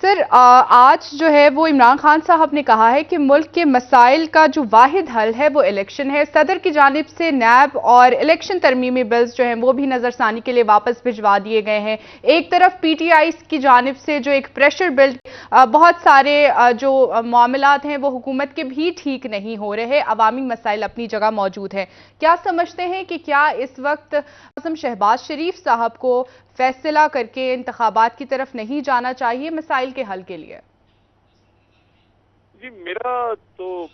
سر آج جو ہے وہ عمران خان صاحب نے کہا ہے کہ ملک کے مسائل کا جو واحد حل ہے وہ الیکشن ہے. صدر کی جانب سے نیب اور الیکشن ترمیمی بلز جو ہیں وہ بھی نظر ثانی کے لیے واپس بھجوا دیے گئے ہیں. ایک طرف پی ٹی آئی کی جانب سے جو ایک پریشر بلڈ بہت سارے جو معاملات ہیں وہ حکومت کے بھی ٹھیک نہیں ہو رہے. عوامی مسائل اپنی جگہ موجود ہیں. کیا سمجھتے ہیں کہ کیا اس وقت اعظم شہباز شریف صاحب کو فیصلہ کر کے انتخابات کی طرف نہیں جانا چاہیے مسائل کے حل کے لیے؟ جی میرا تو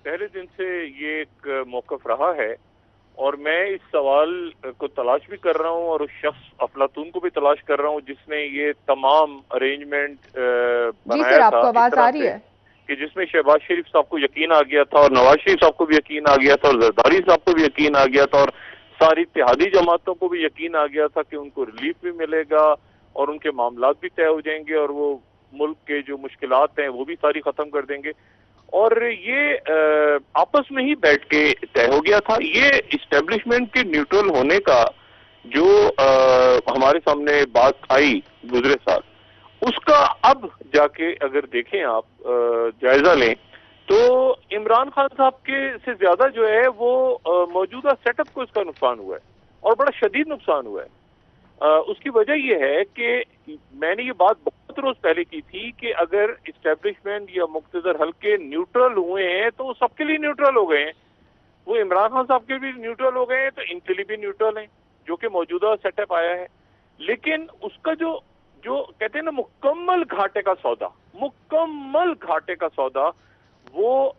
پہلے دن سے یہ ایک موقف رہا ہے اور میں اس سوال کو تلاش بھی کر رہا ہوں اور اس شخص افلاطون کو بھی تلاش کر رہا ہوں جس نے یہ تمام ارینجمنٹ جی سر، بنایا آپ تھا کو اس آواز طرح آ رہی سے ہے؟ کہ جس میں شہباز شریف صاحب کو یقین آ گیا تھا اور نواز شریف صاحب کو بھی یقین آ گیا تھا اور زرداری صاحب کو بھی یقین آ گیا تھا اور ساری اتحادی جماعتوں کو بھی یقین آ گیا تھا کہ ان کو ریلیف بھی ملے گا اور ان کے معاملات بھی طے ہو جائیں گے اور وہ ملک کے جو مشکلات ہیں وہ بھی ساری ختم کر دیں گے. اور یہ آپس میں ہی بیٹھ کے طے ہو گیا تھا. یہ اسٹیبلشمنٹ کے نیوٹرل ہونے کا جو ہمارے سامنے بات آئی گزرے سال، اس کا اب جا کے اگر دیکھیں آپ جائزہ لیں تو عمران خان صاحب کے سے زیادہ جو ہے وہ موجودہ سیٹ اپ کو اس کا نقصان ہوا ہے اور بڑا شدید نقصان ہوا ہے. اس کی وجہ یہ ہے کہ میں نے یہ بات بہت روز پہلے کی تھی کہ اگر اسٹیبلشمنٹ یا مقتدر حلقے نیوٹرل ہوئے ہیں تو وہ سب کے لیے نیوٹرل ہو گئے ہیں. وہ عمران خان صاحب کے بھی نیوٹرل ہو گئے ہیں تو ان کے لیے بھی نیوٹرل ہیں جو کہ موجودہ سیٹ اپ آیا ہے. لیکن اس کا جو کہتے ہیں نا مکمل گھاٹے کا سودا وہ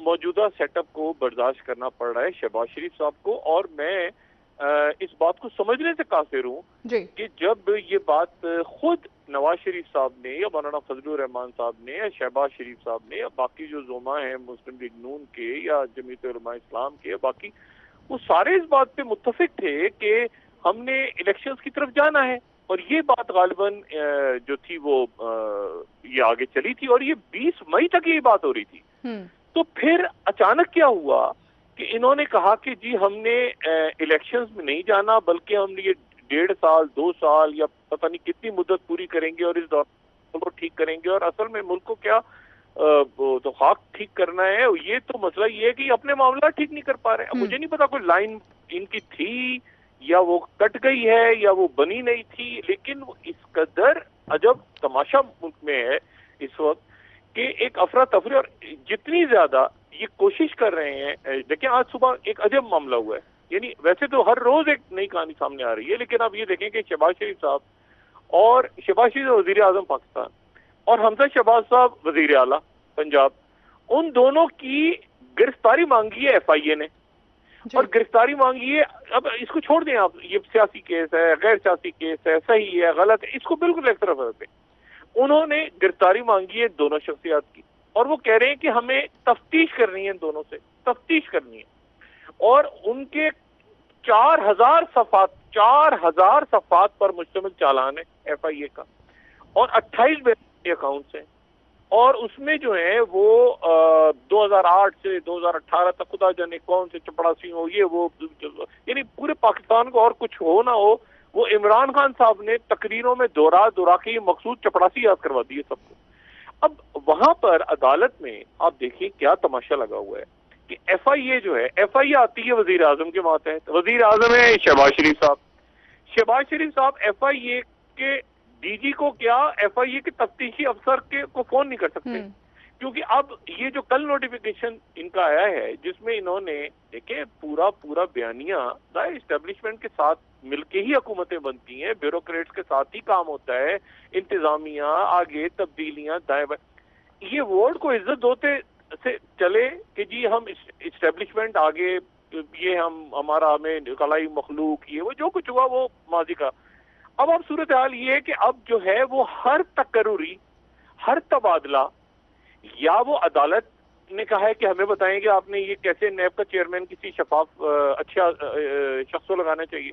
موجودہ سیٹ اپ کو برداشت کرنا پڑ رہا ہے شہباز شریف صاحب کو. اور میں اس بات کو سمجھنے سے قاصر ہوں کہ جب یہ بات خود نواز شریف صاحب نے یا مولانا فضل الرحمان صاحب نے یا شہباز شریف صاحب نے یا باقی جو زعما ہیں مسلم لیگ نون کے یا جمعیت علماء اسلام کے باقی، وہ سارے اس بات پہ متفق تھے کہ ہم نے الیکشنز کی طرف جانا ہے. اور یہ بات غالباً جو تھی وہ یہ آگے چلی تھی اور یہ 20 مئی تک یہ بات ہو رہی تھی. تو پھر اچانک کیا ہوا کہ انہوں نے کہا کہ جی ہم نے الیکشنز میں نہیں جانا بلکہ ہم یہ 1.5 سال 2 سال یا پتہ نہیں کتنی مدت پوری کریں گے اور اس دوران کو ٹھیک کریں گے. اور اصل میں ملک کو کیا تو خاک ٹھیک کرنا ہے. یہ تو مسئلہ یہ ہے کہ اپنے معاملات ٹھیک نہیں کر پا رہے. مجھے نہیں پتا کوئی لائن ان کی تھی یا وہ کٹ گئی ہے یا وہ بنی نہیں تھی، لیکن اس قدر عجب تماشا ملک میں ہے اس وقت کہ ایک افراتفری اور جتنی زیادہ یہ کوشش کر رہے ہیں. دیکھیں آج صبح ایک عجب معاملہ ہوا ہے. یعنی ویسے تو ہر روز ایک نئی کہانی سامنے آ رہی ہے، لیکن اب یہ دیکھیں کہ شہباز شریف صاحب اور شہباز شریف وزیر اعظم پاکستان اور حمزہ شہباز صاحب وزیر اعلیٰ پنجاب، ان دونوں کی گرفتاری مانگی ہے ایف آئی اے نے. اور گرفتاری مانگی ہے، اب اس کو چھوڑ دیں آپ، یہ سیاسی کیس ہے غیر سیاسی کیس ہے صحیح ہے غلط ہے، اس کو بالکل ایک طرف رکھ دیں. انہوں نے گرفتاری مانگی ہے دونوں شخصیات کی اور وہ کہہ رہے ہیں کہ ہمیں تفتیش کرنی ہے ان دونوں سے، تفتیش کرنی ہے. اور ان کے 4000 صفحات پر مشتمل چالان ہے ایف آئی اے کا اور 28 بینک اکاؤنٹس ہیں. اور اس میں جو ہے وہ 2008 سے 2018 تک خدا جانے کون سے چپڑاسی ہو، یہ وہ یعنی پورے پاکستان کو اور کچھ ہو نہ ہو وہ عمران خان صاحب نے تقریروں میں دورا کے یہ مقصود چپڑاسی یاد کروا دیے سب کو. اب وہاں پر عدالت میں آپ دیکھیں کیا تماشا لگا ہوا ہے کہ ایف آئی اے جو ہے، ایف آئی اے آتی ہے وزیر اعظم کے ماتحت. وزیر اعظم ہے شہباز شریف صاحب ایف آئی اے کے ڈی جی کو کیا ایف آئی اے کے تفتیشی افسر کو فون نہیں کر سکتے کیونکہ اب یہ جو کل نوٹیفیکیشن ان کا آیا ہے جس میں انہوں نے دیکھیں پورا بیانیہ اسٹیبلشمنٹ کے ساتھ مل کے ہی حکومتیں بنتی ہیں، بیوروکریٹس کے ساتھ ہی کام ہوتا ہے، انتظامیہ آگے تبدیلیاں دائیں بائیں. یہ ورڈ کو عزت ہوتے سے چلے کہ جی ہم اسٹیبلشمنٹ آگے، یہ ہمارا ہمیں کلائی مخلوق، یہ وہ جو کچھ ہوا وہ ماضی کا. اب صورتحال یہ ہے کہ اب جو ہے وہ ہر تقرری، ہر تبادلہ، یا وہ عدالت نے کہا ہے کہ ہمیں بتائیں کہ آپ نے یہ کیسے نیب کا چیئرمین کسی شفاف اچھا شخص کو لگانا چاہیے.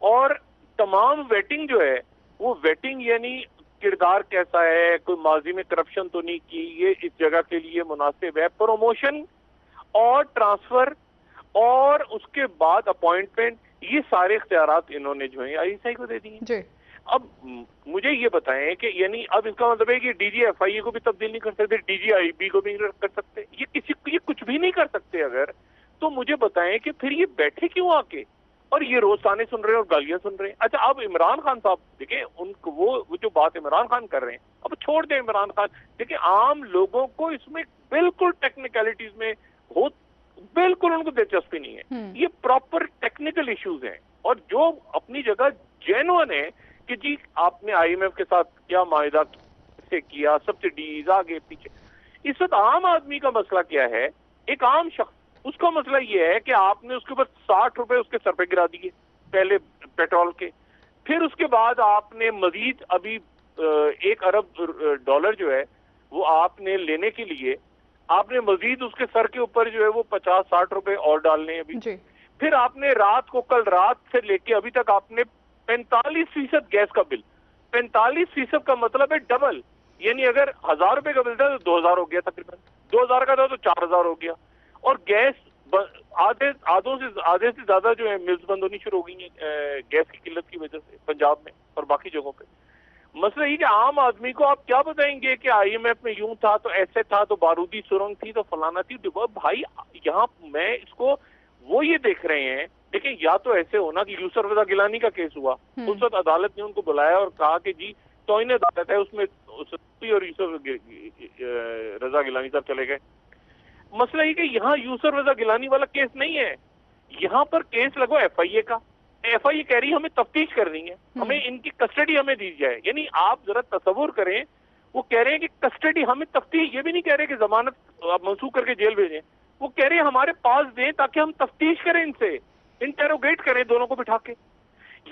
اور تمام ویٹنگ جو ہے وہ ویٹنگ یعنی کردار کیسا ہے، کوئی ماضی میں کرپشن تو نہیں کی، یہ اس جگہ کے لیے مناسب ہے، پروموشن اور ٹرانسفر اور اس کے بعد اپوائنٹمنٹ، یہ سارے اختیارات انہوں نے جو ہیں آئی ایس آئی کو دے دیے. اب مجھے یہ بتائیں کہ یعنی اب اس کا مطلب ہے کہ ڈی جی ایف آئی اے کو بھی تبدیل نہیں کر سکتے, ڈی جی آئی بی کو بھی نہیں کر سکتے, یہ کچھ بھی نہیں کر سکتے اگر, تو مجھے بتائیں کہ پھر یہ بیٹھے کیوں آ کے اور یہ روز تانے سن رہے ہیں اور گالیاں سن رہے ہیں. اچھا اب عمران خان صاحب دیکھیں, ان کو وہ جو بات عمران خان کر رہے ہیں, اب چھوڑ دیں عمران خان. دیکھیں عام لوگوں کو اس میں بالکل ٹیکنیکلٹیز میں ہو, بالکل ان کو دلچسپی نہیں ہے. یہ پراپر ٹیکنیکل ایشوز ہیں, اور جو اپنی جگہ جینوئن ہے کہ جی آپ نے آئی ایم ایف کے ساتھ کیا معاہدہ سے کیا, سبسڈیز آگے پیچھے. اس وقت عام آدمی کا مسئلہ کیا ہے, ایک عام شخص, اس کا مسئلہ یہ ہے کہ آپ نے اس کے اوپر 60 روپے اس کے سر پہ گرا دیے پہلے پیٹرول کے, پھر اس کے بعد آپ نے مزید ابھی $1 ارب جو ہے وہ آپ نے لینے کے لیے آپ نے مزید اس کے سر کے اوپر جو ہے وہ 50-60 روپے اور ڈالنے ابھی جی. پھر آپ نے رات کو, کل رات سے لے کے ابھی تک آپ نے 45% گیس کا بل, 45% کا مطلب ہے ڈبل, یعنی اگر 1000 روپے کا بل تھا تو 2000 ہو گیا, تقریباً 2000 کا تھا تو 4000 ہو گیا. اور گیس آدھے سے زیادہ جو ہے ملز بند ہونی شروع ہو گئی ہیں گیس کی قلت کی وجہ سے پنجاب میں اور باقی جگہوں پہ. مسئلہ یہ کہ عام آدمی کو آپ کیا بتائیں گے کہ آئی ایم ایف میں یوں تھا تو ایسے تھا تو بارودی سرنگ تھی تو فلانا تھی. بھائی یہاں میں اس کو وہ یہ دیکھ رہے ہیں, دیکھیں یا تو ایسے ہونا کہ یوسف رضا گیلانی کا کیس ہوا, اس وقت عدالت نے ان کو بلایا اور کہا کہ جی توہین عدالت ہے, اس میں اور یوسف رضا گیلانی صاحب چلے گئے. مسئلہ یہ کہ یہاں یوسف رضا گیلانی والا کیس نہیں ہے, یہاں پر کیس لگو ایف آئی اے کا. ایف آئی اے کہہ رہی ہے ہمیں تفتیش کرنی ہے, ہمیں ان کی کسٹڈی ہمیں دی جائے. یعنی آپ ذرا تصور کریں, وہ کہہ رہے ہیں کہ کسٹڈی ہمیں تفتیش, یہ بھی نہیں کہہ رہے کہ ضمانت منسوخ کر کے جیل بھیجیں, وہ کہہ رہے ہیں ہمارے پاس دیں تاکہ ہم تفتیش کریں, ان سے انٹیروگیٹ کریں دونوں کو بٹھا کے.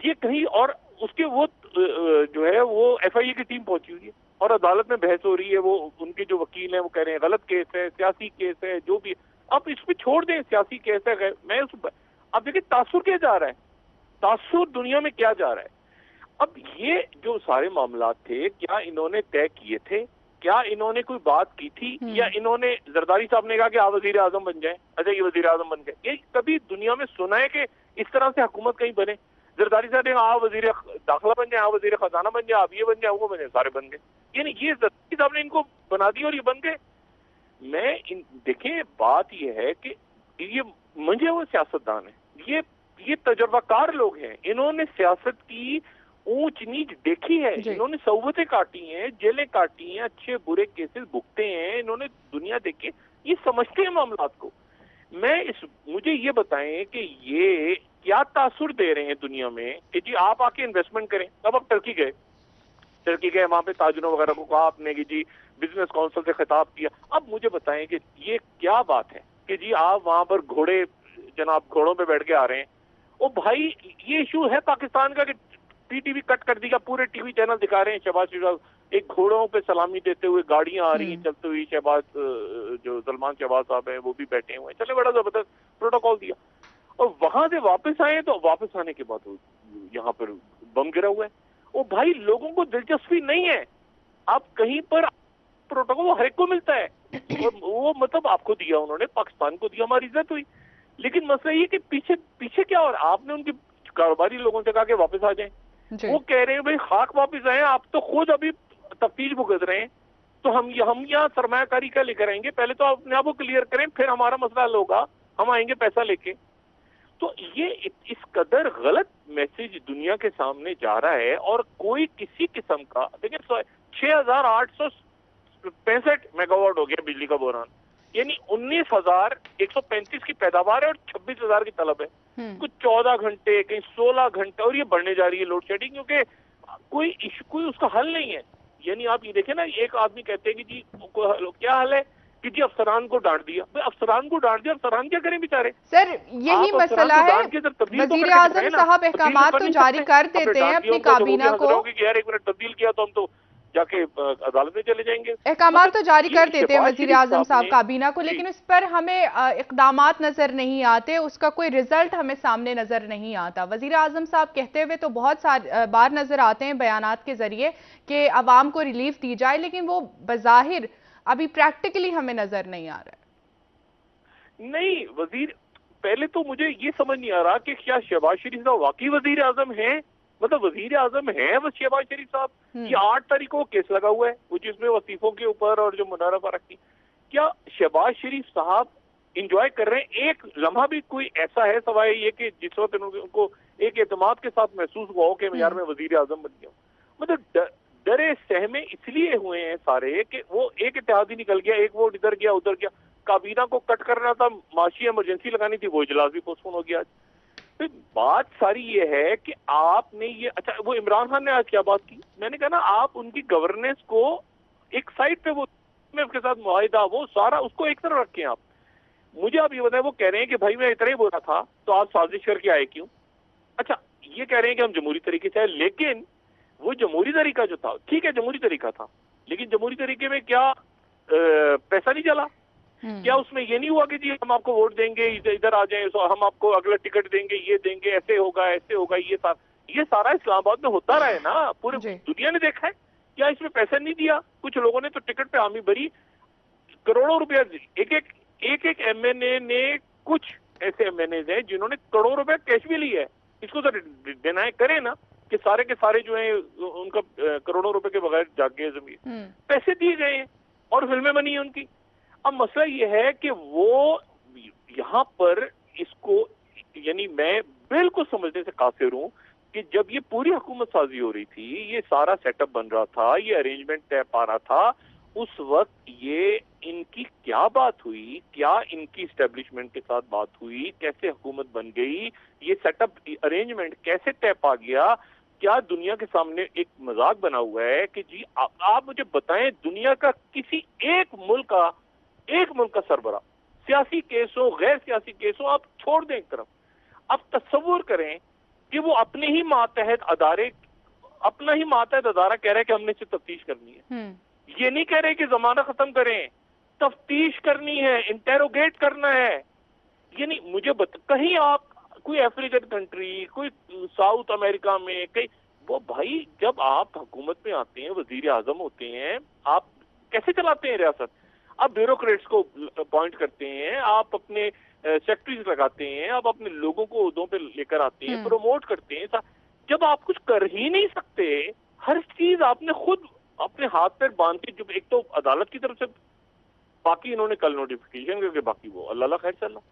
یہ کہیں اور اس کے وہ جو ہے وہ ایف آئی اے کی ٹیم پہنچی ہوئی ہے اور عدالت میں بحث ہو رہی ہے. وہ ان کے جو وکیل ہیں وہ کہہ رہے ہیں غلط کیس ہے, سیاسی کیس ہے, جو بھی. اب اس پہ چھوڑ دیں سیاسی کیس ہے, میں اب دیکھیں تاثر کیا جا رہا ہے, تاثر دنیا میں کیا جا رہا ہے. اب یہ جو سارے معاملات تھے, کیا انہوں نے طے کیے تھے, کیا انہوں نے کوئی بات کی تھی, یا انہوں نے زرداری صاحب نے کہا کہ آپ وزیر اعظم بن جائیں, اچھا یہ وزیر اعظم بن گئے. یہ کبھی دنیا میں سنا ہے کہ اس طرح سے حکومت کہیں بنے؟ زرداری صاحب نے آپ وزیر داخلہ بن جائیں, آپ وزیر خزانہ بن جائیں, آپ یہ بن جائیں, وہ بن جائیں, سارے بن گئے. یعنی یہ زرداری صاحب نے ان کو بنا دی اور یہ بن گئے. دیکھیں بات یہ ہے کہ یہ مجھے وہ سیاستدان ہیں, یہ تجربہ کار لوگ ہیں, انہوں نے سیاست کی اونچ نیچ دیکھی ہے, انہوں نے صوبتیں کاٹی ہیں, جیلیں کاٹی ہیں, اچھے برے کیسز بھگتے ہیں, انہوں نے دنیا دیکھی, یہ سمجھتے ہیں معاملات کو. مجھے یہ بتائیں کہ یہ کیا تاثر دے رہے ہیں دنیا میں کہ جی آپ آ کے انویسٹمنٹ کریں. اب آپ ٹرکی گئے, وہاں پہ تاجروں وغیرہ کو کہا آپ نے کہ جی بزنس کونسل سے خطاب کیا. اب مجھے بتائیں کہ یہ کیا بات ہے کہ جی آپ وہاں پر گھوڑوں پہ بیٹھ کے آ رہے ہیں. او بھائی یہ ایشو ہے پاکستان کا کہ پی ٹی وی کٹ کر دیا, پورے ٹی وی چینل دکھا رہے ہیں شہباز شریف ایک گھوڑوں پہ سلامی دیتے ہوئے, گاڑیاں آ رہی ہیں چلتے ہوئی, جو سلمان شہباز صاحب ہیں وہ بھی بیٹھے ہوئے ہیں, چلے بڑا زبردست پروٹوکول دیا. اور وہاں سے واپس آئے تو واپس آنے کے بعد یہاں پر بم گرا ہوا ہے. وہ بھائی لوگوں کو دلچسپی نہیں ہے, آپ کہیں پر پروٹوکول وہ ہر ایک کو ملتا ہے, اور وہ مطلب آپ کو دیا انہوں نے, پاکستان کو دیا, ہماری عزت ہوئی. لیکن مسئلہ یہ کہ پیچھے کیا, اور آپ نے ان کے کاروباری لوگوں سے کہا کہ واپس آ جائیں. وہ کہہ رہے ہیں بھائی خاک واپس آئیں, آپ تو خود ابھی تفتیش بھگت رہے ہیں, تو ہم یہاں سرمایہ کاری کا لے کر آئیں گے, پہلے تو آپ اپنے آپ کو کلیئر کریں, پھر ہمارا مسئلہ حل ہوگا, ہم آئیں گے پیسہ لے کے. تو یہ اس قدر غلط میسج دنیا کے سامنے جا رہا ہے, اور کوئی کسی قسم کا, دیکھیں 6865 میگا واٹ ہو گیا بجلی کا بحران, یعنی 19,135 کی پیداوار ہے اور 26,000 کی طلب ہے. کچھ 14 گھنٹے, کہیں 16 گھنٹے, اور یہ بڑھنے جا رہی ہے لوڈ شیڈنگ, کیونکہ کوئی اس کا حل نہیں ہے. یعنی آپ یہ دیکھیں نا, ایک آدمی کہتے ہیں کہ جی کیا حل ہے کہ جی افسران کو ڈانٹ دیا. افسران کو ڈانٹ دیا, افسران کیا کریں بیچارے؟ سر یہی مسئلہ ہے, وزیر اعظم صاحب احکامات تو جاری کر دیتے ہیں اپنی کابینہ کو, یار ایک منٹ تبدیل کیا تو ہم تو جا کے عدالت میں چلے جائیں گے. احکامات تو جاری کر دیتے ہیں وزیر اعظم صاحب کابینہ کو, لیکن اس پر ہمیں اقدامات نظر نہیں آتے, اس کا کوئی رزلٹ ہمیں سامنے نظر نہیں آتا. وزیر اعظم صاحب کہتے ہوئے تو بہت بار نظر آتے ہیں بیانات کے ذریعے کہ عوام کو ریلیف دی جائے, لیکن وہ بظاہر ابھی پریکٹیکلی ہمیں نظر نہیں آ رہا ہے. نہیں پہلے تو مجھے یہ سمجھ نہیں آ رہا کہ کیا شہباز شریف صاحب واقعی وزیر اعظم ہیں مطلب وزیر اعظم ہیں وہ شہباز شریف صاحب. یہ 8 تاریخ کو کیس لگا ہوا ہے وہ جس میں وصیفوں کے اوپر اور جو منارہ فارق کی. کیا شہباز شریف صاحب انجوائے کر رہے ہیں؟ ایک لمحہ بھی کوئی ایسا ہے سوائے یہ کہ جس وقت ان کو ایک اعتماد کے ساتھ محسوس ہوا ہو کہ یار میں وزیر اعظم بن گیا ہوں؟ مطلب ڈرے سہمے اس لیے ہوئے ہیں سارے کہ وہ ایک اتحادی نکل گیا, ایک ووٹ ادھر گیا ادھر گیا. کابینہ کو کٹ کرنا تھا, معاشی ایمرجنسی لگانی تھی, وہ اجلاس بھی پوسٹ پون ہو گیا. بات ساری یہ ہے کہ آپ نے یہ اچھا وہ عمران خان نے آج کیا بات کی, میں نے کہا نا آپ ان کی گورننس کو ایک سائڈ پہ وہ کے ساتھ معاہدہ وہ سارا اس کو ایک طرف رکھیں آپ. مجھے آپ یہ بتائیں, وہ کہہ رہے ہیں کہ بھائی میں اتنا ہی بولا تھا تو آپ سازش کر کے آئے کیوں؟ اچھا یہ کہہ رہے ہیں کہ ہم جمہوری طریقے سے آئے, لیکن وہ جمہوری طریقہ جو تھا ٹھیک ہے جمہوری طریقہ تھا, لیکن جمہوری طریقے میں کیا پیسہ نہیں چلا؟ کیا اس میں یہ نہیں ہوا کہ جی ہم آپ کو ووٹ دیں گے ادھر آ جائیں, ہم آپ کو اگلا ٹکٹ دیں گے, یہ دیں گے, ایسے ہوگا یہ سارا اسلام آباد میں ہوتا رہا ہے نا, پورے دنیا نے دیکھا ہے. کیا اس میں پیسہ نہیں دیا؟ کچھ لوگوں نے تو ٹکٹ پہ حامی بھری, کروڑوں روپیہ ایک ایم این اے نے, کچھ ایسے ایم این اے ہیں جنہوں نے کروڑوں روپے کیش بھی لی ہے. اس کو تو ڈینائی کرے نا کہ سارے کے سارے جو ہیں ان کا کروڑوں روپے کے بغیر جاگ گئے زمین, پیسے دیے گئے ہیں اور فلمیں بنی ہیں ان کی. اب مسئلہ یہ ہے کہ وہ یہاں پر اس کو یعنی میں بالکل سمجھنے سے قاصر ہوں کہ جب یہ پوری حکومت سازی ہو رہی تھی, یہ سارا سیٹ اپ بن رہا تھا, یہ ارینجمنٹ طے پا رہا تھا, اس وقت یہ ان کی کیا بات ہوئی, کیا ان کی اسٹیبلشمنٹ کے ساتھ بات ہوئی, کیسے حکومت بن گئی, یہ سیٹ اپ ارینجمنٹ کیسے طے پا گیا؟ کیا دنیا کے سامنے ایک مذاق بنا ہوا ہے کہ جی آپ مجھے بتائیں دنیا کا کسی ایک ملک کا سربراہ سیاسی کیس ہو غیر سیاسی کیس ہو آپ چھوڑ دیں ایک طرف, اب تصور کریں کہ وہ اپنا ہی ماتحت ادارہ کہہ رہے کہ ہم نے اسے تفتیش کرنی ہے. یہ نہیں کہہ رہے کہ زمانہ ختم کریں, تفتیش کرنی ہے, انٹیروگیٹ کرنا ہے. یعنی مجھے کہیں آپ کوئی افریقن کنٹری, کوئی ساؤتھ امریکہ میں کہیں, وہ بھائی جب آپ حکومت میں آتے ہیں, وزیر اعظم ہوتے ہیں, آپ کیسے چلاتے ہیں ریاست؟ آپ بیوروکریٹس کو اپوائنٹ کرتے ہیں, آپ اپنے سیکٹریز لگاتے ہیں, آپ اپنے لوگوں کو عہدوں پہ لے کر آتے ہیں, پروموٹ کرتے ہیں. جب آپ کچھ کر ہی نہیں سکتے, ہر چیز آپ نے خود اپنے ہاتھ پیر باندھ کے, جو ایک تو عدالت کی طرف سے, باقی انہوں نے کل نوٹیفیکیشن کر کے باقی وہ اللہ خیر چل رہا.